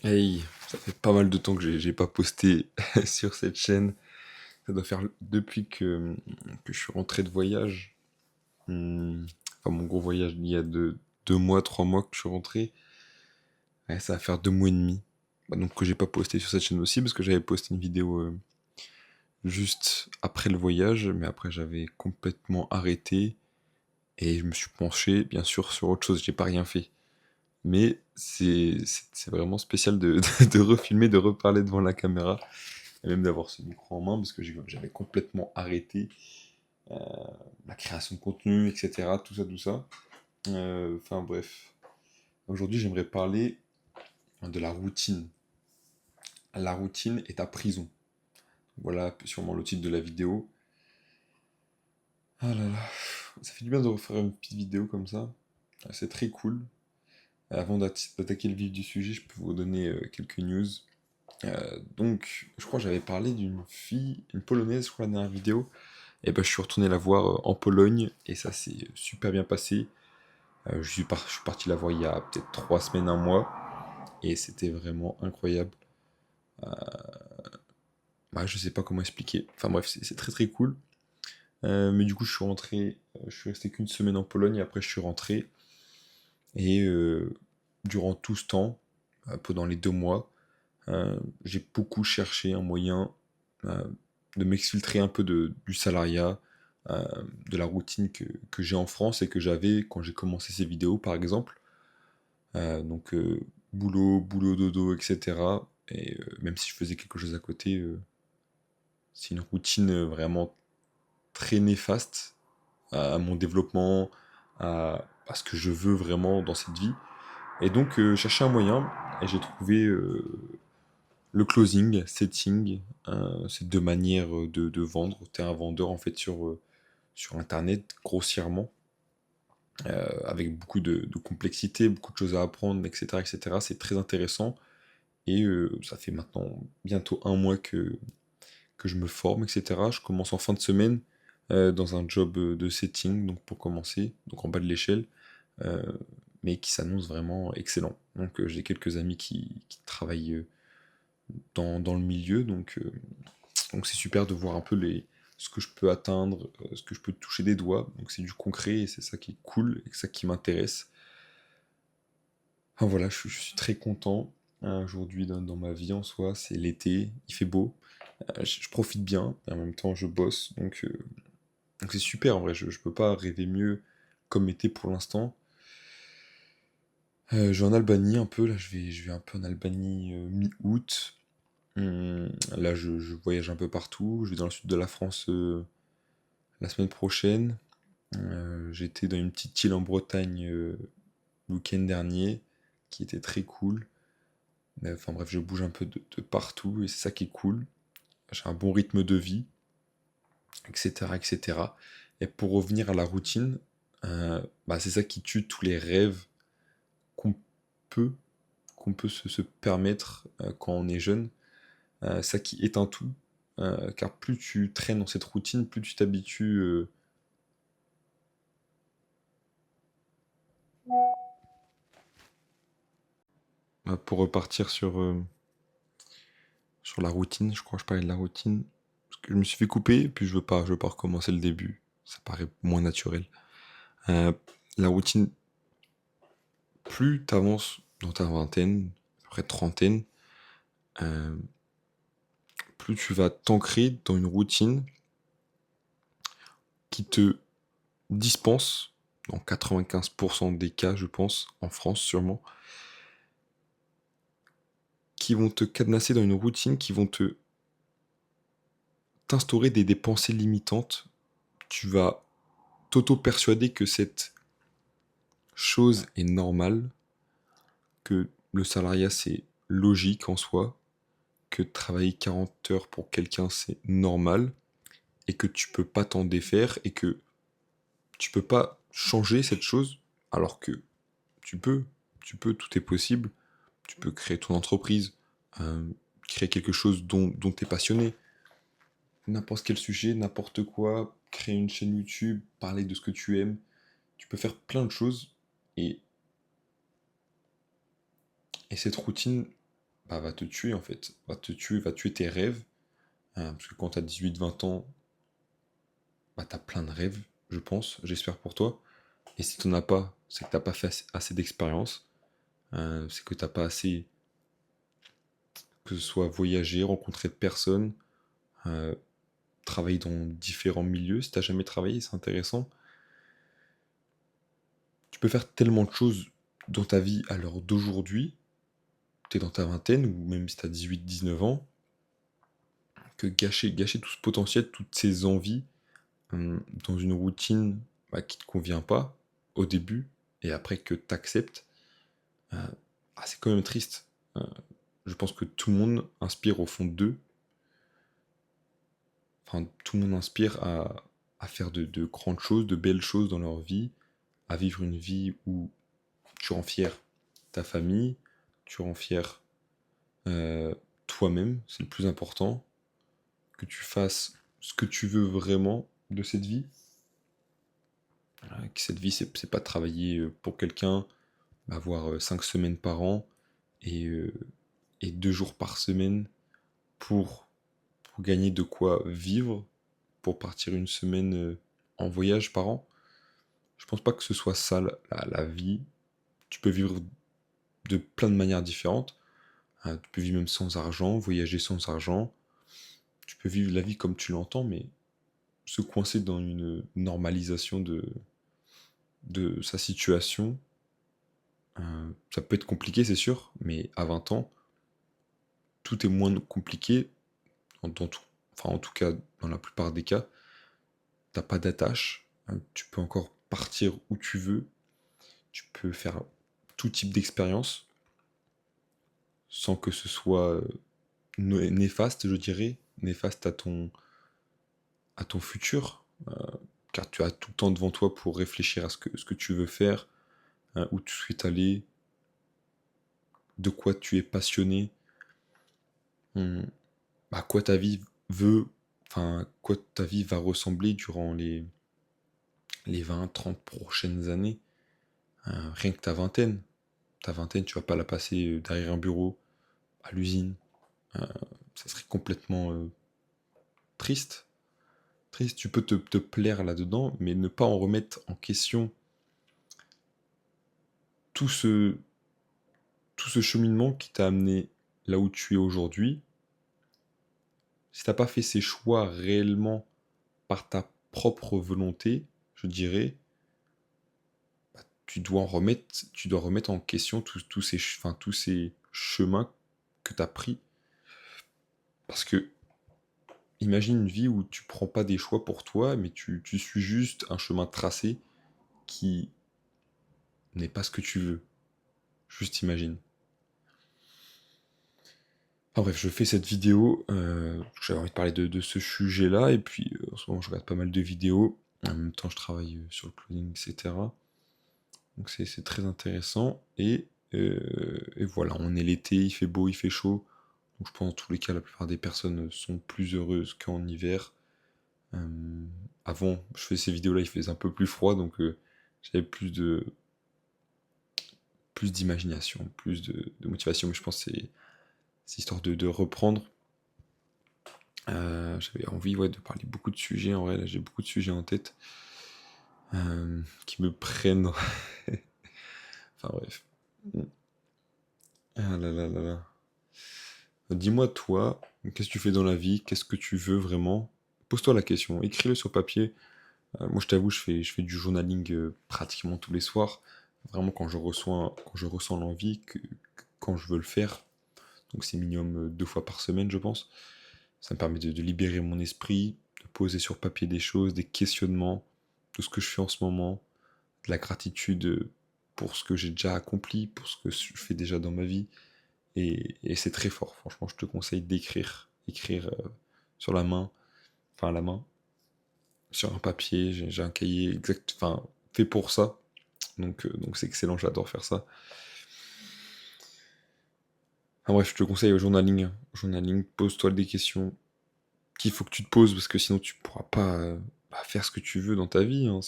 Hey, ça fait pas mal de temps que j'ai pas posté sur cette chaîne. Ça doit faire depuis que je suis rentré de voyage. Enfin, mon gros voyage il y a 2 mois, 3 mois que je suis rentré. Ouais, ça va faire 2 mois et demi. Bah, donc que j'ai pas posté sur cette chaîne aussi parce que j'avais posté une vidéo juste après le voyage, mais après j'avais complètement arrêté et je me suis penché bien sûr sur autre chose. J'ai pas rien fait. Mais c'est vraiment spécial de refilmer, de reparler devant la caméra. Et même d'avoir ce micro en main, parce que j'avais complètement arrêté euh, la création de contenu, etc. Tout ça, tout ça. Enfin bref. Aujourd'hui, j'aimerais parler de la routine. La routine est ta prison. Voilà sûrement le titre de la vidéo. Ah là là, ça fait du bien de refaire une petite vidéo comme ça. C'est très cool. Avant d'attaquer le vif du sujet, je peux vous donner quelques news. Donc, je crois que j'avais parlé d'une fille, une polonaise, je crois, la dernière vidéo. Et ben, je suis retourné la voir en Pologne et ça s'est super bien passé. Je suis parti la voir il y a peut-être 3 semaines, un mois, et c'était vraiment incroyable. Bah, je sais pas comment expliquer. Enfin bref, c'est très très cool. Mais du coup, je suis rentré, je suis resté qu'une semaine en Pologne et après je suis rentré. Et durant tout ce temps, pendant les 2 mois, j'ai beaucoup cherché un moyen euh, de m'exfiltrer un peu du salariat, euh, de la routine que j'ai en France et que j'avais quand j'ai commencé ces vidéos, par exemple. Donc, boulot, boulot, dodo, etc. Et même si je faisais quelque chose à côté, c'est une routine vraiment très néfaste à mon développement, à ce que je veux vraiment dans cette vie. Et donc, chercher un moyen, et j'ai trouvé le closing, setting, c'est deux manières de vendre. T'es un vendeur en fait sur Internet, grossièrement, avec beaucoup de complexité, beaucoup de choses à apprendre, etc. etc. C'est très intéressant. Et ça fait maintenant bientôt un mois que je me forme, etc. Je commence en fin de semaine dans un job de setting, donc pour commencer, donc en bas de l'échelle, euh, mais qui s'annonce vraiment excellent. Donc j'ai quelques amis qui travaillent dans le milieu, donc c'est super de voir un peu ce que je peux atteindre, ce que je peux toucher des doigts. Donc c'est du concret et c'est ça qui est cool et ça qui m'intéresse. Ah, voilà, je suis très content. Aujourd'hui dans ma vie en soi, c'est l'été, il fait beau, je profite bien et en même temps je bosse. Donc c'est super en vrai, je peux pas rêver mieux comme été pour l'instant. Je vais en Albanie un peu, là je vais un peu en Albanie mi-août. Là je voyage un peu partout, je vais dans le sud de la France la semaine prochaine. J'étais dans une petite île en Bretagne le week-end dernier, qui était très cool. Enfin bref, je bouge un peu de partout et c'est ça qui est cool. J'ai un bon rythme de vie, etc., etc. Et cetera. Et pour revenir à la routine, bah, c'est ça qui tue tous les rêves qu'on peut, qu'on peut se permettre quand on est jeune. Ça qui éteint tout. Car plus tu traînes dans cette routine, plus tu t'habitues. Pour repartir sur la routine, je crois que je parlais de la routine. Parce que je me suis fait couper, puis je veux pas recommencer le début. Ça paraît moins naturel. Euh, la routine, plus tu avances dans ta vingtaine, après trentaine, euh, plus tu vas t'ancrer dans une routine qui te dispense, dans 95% des cas, je pense, en France sûrement, qui vont te cadenasser dans une routine, qui vont t'instaurer des pensées limitantes. Tu vas t'auto-persuader que cette chose est normale, que le salariat c'est logique en soi, que travailler 40 heures pour quelqu'un c'est normal, et que tu peux pas t'en défaire, et que tu peux pas changer cette chose, alors que tu peux, tout est possible. Tu peux créer ton entreprise, euh, créer quelque chose dont tu es passionné, n'importe quel sujet, n'importe quoi, créer une chaîne YouTube, parler de ce que tu aimes. Tu peux faire plein de choses, et, et cette routine, bah, va te tuer en fait. Va tuer tes rêves. Parce que quand t'as 18-20 ans, bah, t'as plein de rêves, je pense, j'espère pour toi. Et si t'en as pas, c'est que t'as pas fait assez d'expérience. C'est que t'as pas assez, que ce soit voyager, rencontrer de personnes, euh, travailler dans différents milieux. Si t'as jamais travaillé, c'est intéressant. Tu peux faire tellement de choses dans ta vie à l'heure d'aujourd'hui, t'es dans ta vingtaine, ou même si t'as 18-19 ans, que gâcher tout ce potentiel, toutes ces envies, dans une routine qui te convient pas au début, et après que t'acceptes, euh, c'est quand même triste. Euh, je pense que tout le monde inspire au fond d'eux, enfin tout le monde inspire à faire de grandes choses, de belles choses dans leur vie, à vivre une vie où tu rends fier ta famille, tu rends fier euh, toi-même, c'est le plus important, que tu fasses ce que tu veux vraiment de cette vie. Que cette vie, c'est pas travailler pour quelqu'un, avoir 5 semaines par an et, euh, et 2 jours par semaine pour, pour gagner de quoi vivre, pour partir une semaine en voyage par an. Je pense pas que ce soit ça la vie. Tu peux vivre de plein de manières différentes. Tu peux vivre même sans argent, voyager sans argent. Tu peux vivre la vie comme tu l'entends, mais se coincer dans une normalisation de sa situation, ça peut être compliqué, c'est sûr, mais à 20 ans, tout est moins compliqué, dans tout, enfin en tout cas, dans la plupart des cas, t'as pas d'attache, tu peux encore partir où tu veux, tu peux faire tout type d'expérience, sans que ce soit néfaste, je dirais, néfaste à ton futur, car tu as tout le temps devant toi pour réfléchir à ce que tu veux faire, où tu souhaites aller, de quoi tu es passionné, hum, à quoi ta vie veut, enfin, quoi ta vie va ressembler durant les 20-30 prochaines années. Rien que ta vingtaine, tu vas pas la passer derrière un bureau, à l'usine. Euh, Ça serait complètement triste. Triste, tu peux te plaire là-dedans, mais ne pas en remettre en question tout ce, tout ce cheminement qui t'a amené là où tu es aujourd'hui. Si t'as pas fait ces choix réellement par ta propre volonté, je dirais, tu dois remettre en question tous ces chemins que tu as pris. Parce que imagine une vie où tu prends pas des choix pour toi, mais tu suis juste un chemin tracé qui n'est pas ce que tu veux. Juste imagine. Enfin bref, je fais cette vidéo, j'avais envie de parler de ce sujet-là, et puis en ce moment je regarde pas mal de vidéos, en même temps je travaille sur le clothing, etc. Donc c'est très intéressant, et voilà, on est l'été, il fait beau, il fait chaud, donc je pense dans tous les cas la plupart des personnes sont plus heureuses qu'en hiver. Euh, Avant, je faisais ces vidéos-là, il faisait un peu plus froid, donc j'avais plus d'imagination, plus de motivation, mais je pense que c'est histoire de reprendre. J'avais envie de parler beaucoup de sujets, en vrai, là j'ai beaucoup de sujets en tête qui me prennent. Enfin bref. Ah là là là là. Dis-moi toi, qu'est-ce que tu fais dans la vie? Qu'est-ce que tu veux vraiment? Pose-toi la question, écris-le sur papier. Moi, je t'avoue, je fais du journaling pratiquement tous les soirs. Vraiment, quand je ressens l'envie, quand je veux le faire. Donc, c'est minimum 2 fois par semaine, je pense. Ça me permet de libérer mon esprit, de poser sur papier des choses, des questionnements, tout ce que je fais en ce moment, de la gratitude pour ce que j'ai déjà accompli, pour ce que je fais déjà dans ma vie. Et c'est très fort. Franchement, je te conseille d'écrire. Écrire sur la main, enfin à la main, sur un papier, j'ai un cahier exact, enfin, fait pour ça. Donc c'est excellent, j'adore faire ça. Enfin bref, je te conseille au journaling. Journaling, pose-toi des questions qu'il faut que tu te poses parce que sinon tu pourras pas faire ce que tu veux dans ta vie, hein.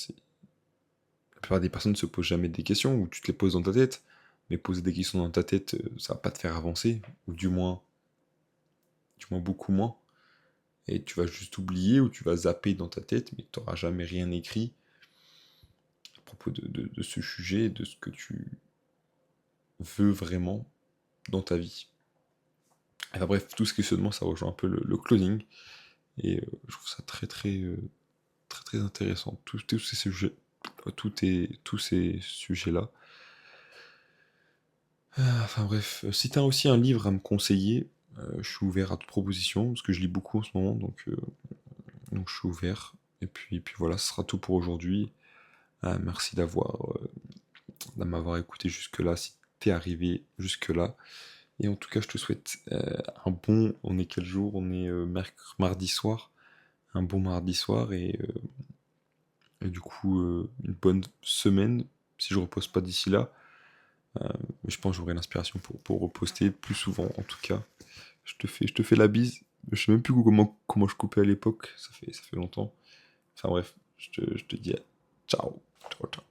La plupart des personnes ne se posent jamais des questions ou tu te les poses dans ta tête. Mais poser des questions dans ta tête, ça va pas te faire avancer. ou du moins beaucoup moins, et tu vas juste oublier ou tu vas zapper dans ta tête, mais tu n'auras jamais rien écrit à propos de ce sujet et de ce que tu veux vraiment dans ta vie. Enfin bref, tout ce questionnement, ça rejoint un peu le cloning, et je trouve ça très très intéressant. Tous ces sujets, tous ces sujets-là. Enfin bref, si t'as aussi un livre à me conseiller, je suis ouvert à toute proposition, parce que je lis beaucoup en ce moment, donc je suis ouvert. Et puis voilà, ce sera tout pour aujourd'hui. Merci de m'avoir écouté jusque-là, si t'es arrivé jusque-là. Et en tout cas, je te souhaite on est quel jour? On est mardi soir. Un bon mardi soir et du coup, une bonne semaine, si je repose pas d'ici là. Mais je pense que j'aurai l'inspiration pour reposter plus souvent, en tout cas. Je te fais la bise. Je sais même plus comment je coupais à l'époque, ça fait longtemps. Enfin bref, je te dis ciao. Ciao, ciao.